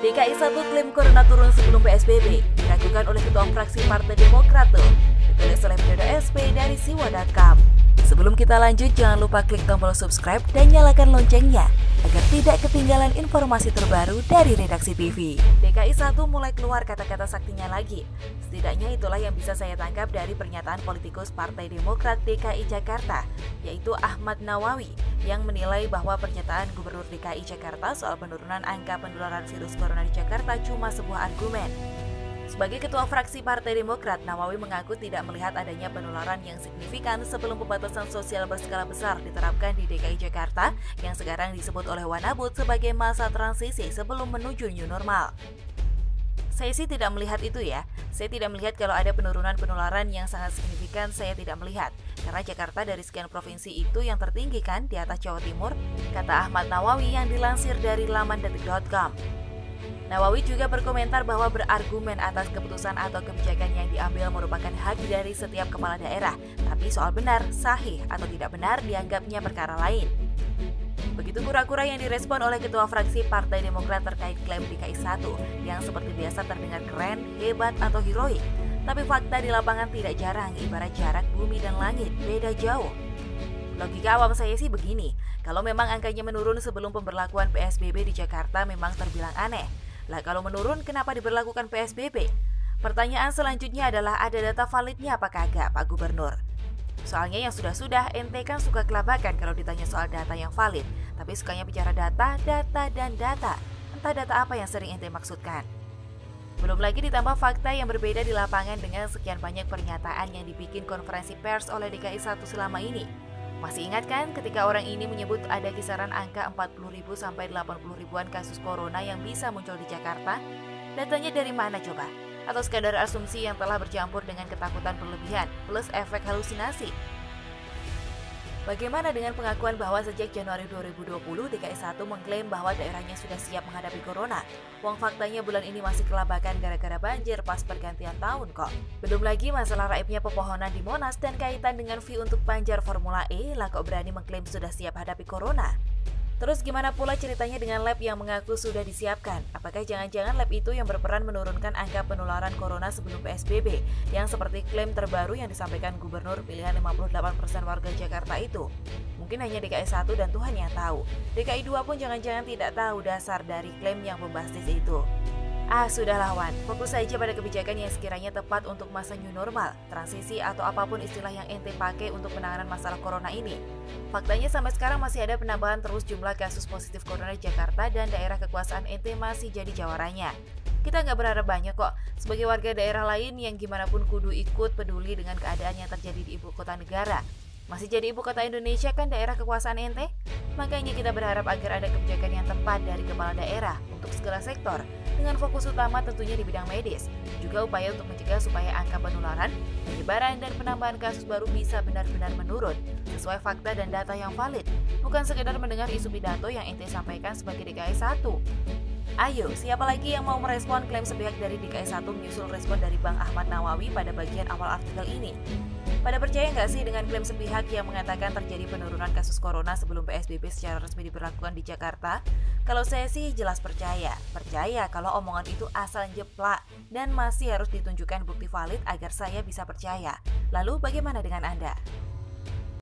DKI 1 klaim corona turun sebelum PSBB, diragukan oleh Ketua Fraksi Partai Demokrat ditulis oleh Pedodo SP dari siwa.com. Sebelum kita lanjut, jangan lupa klik tombol subscribe dan nyalakan loncengnya agar tidak ketinggalan informasi terbaru dari Redaksi TV. DKI 1 mulai keluar kata-kata saktinya lagi. Setidaknya itulah yang bisa saya tangkap dari pernyataan politikus Partai Demokrat DKI Jakarta, yaitu Ahmad Nawawi, yang menilai bahwa pernyataan Gubernur DKI Jakarta soal penurunan angka penularan virus corona di Jakarta cuma sebuah argumen. Sebagai Ketua Fraksi Partai Demokrat, Nawawi mengaku tidak melihat adanya penularan yang signifikan sebelum pembatasan sosial berskala besar diterapkan di DKI Jakarta yang sekarang disebut oleh Wanabut sebagai masa transisi sebelum menuju new normal. Saya sih tidak melihat itu ya. Saya tidak melihat kalau ada penurunan penularan yang sangat signifikan, saya tidak melihat. Karena Jakarta dari sekian provinsi itu yang tertinggi kan di atas Jawa Timur, kata Ahmad Nawawi yang dilansir dari laman detik.com. Nawawi juga berkomentar bahwa berargumen atas keputusan atau kebijakan yang diambil merupakan hak dari setiap kepala daerah, tapi soal benar, sahih atau tidak benar dianggapnya perkara lain. Begitu kura-kura yang direspon oleh Ketua Fraksi Partai Demokrat terkait klaim DKI 1 yang seperti biasa terdengar keren, hebat, atau heroik. Tapi fakta di lapangan tidak jarang, ibarat jarak bumi dan langit, beda jauh. Logika awam saya sih begini, kalau memang angkanya menurun sebelum pemberlakuan PSBB di Jakarta memang terbilang aneh. Lah kalau menurun, kenapa diberlakukan PSBB? Pertanyaan selanjutnya adalah ada data validnya apa kagak, Pak Gubernur? Soalnya yang sudah-sudah, ente kan suka kelabakan kalau ditanya soal data yang valid, tapi sukanya bicara data, dan data. Entah data apa yang sering ente maksudkan. Belum lagi ditambah fakta yang berbeda di lapangan dengan sekian banyak pernyataan yang dibikin konferensi pers oleh DKI 1 selama ini. Masih ingat kan ketika orang ini menyebut ada kisaran angka 40.000 sampai 80.000-an kasus corona yang bisa muncul di Jakarta? Datanya dari mana coba? Atau sekadar asumsi yang telah bercampur dengan ketakutan berlebihan plus efek halusinasi? Bagaimana dengan pengakuan bahwa sejak Januari 2020 DKI 1 mengklaim bahwa daerahnya sudah siap menghadapi corona? Wong faktanya bulan ini masih kelabakan gara-gara banjir pas pergantian tahun kok. Belum lagi masalah raibnya pepohonan di Monas dan kaitan dengan fee untuk panjar Formula E, lah kok berani mengklaim sudah siap hadapi corona? Terus gimana pula ceritanya dengan lab yang mengaku sudah disiapkan? Apakah jangan-jangan lab itu yang berperan menurunkan angka penularan corona sebelum PSBB, yang seperti klaim terbaru yang disampaikan Gubernur pilihan 58% warga Jakarta itu? Mungkin hanya DKI 1 dan Tuhan yang tahu. DKI 2 pun jangan-jangan tidak tahu dasar dari klaim yang bombastis itu. Sudahlah Wan, fokus saja pada kebijakan yang sekiranya tepat untuk masa new normal, transisi atau apapun istilah yang ente pakai untuk penanganan masalah corona ini. Faktanya sampai sekarang masih ada penambahan terus jumlah kasus positif corona di Jakarta dan daerah kekuasaan ente masih jadi jawarannya. Kita nggak berharap banyak kok, sebagai warga daerah lain yang gimana pun kudu ikut peduli dengan keadaan yang terjadi di ibu kota negara. Masih jadi ibu kota Indonesia kan daerah kekuasaan ente? Makanya kita berharap agar ada kebijakan yang tepat dari kepala daerah untuk segala sektor, dengan fokus utama tentunya di bidang medis, juga upaya untuk mencegah supaya angka penularan, penyebaran, dan penambahan kasus baru bisa benar-benar menurun, sesuai fakta dan data yang valid, bukan sekedar mendengar isu pidato yang ente sampaikan sebagai DKI 1. Ayo, siapa lagi yang mau merespon klaim sepihak dari DKI 1 menyusul respon dari Bang Ahmad Nawawi pada bagian awal artikel ini? Pada percaya nggak sih dengan klaim sepihak yang mengatakan terjadi penurunan kasus corona sebelum PSBB secara resmi diberlakukan di Jakarta? Kalau saya sih jelas percaya. Percaya kalau omongan itu asal jeplak dan masih harus ditunjukkan bukti valid agar saya bisa percaya. Lalu bagaimana dengan Anda?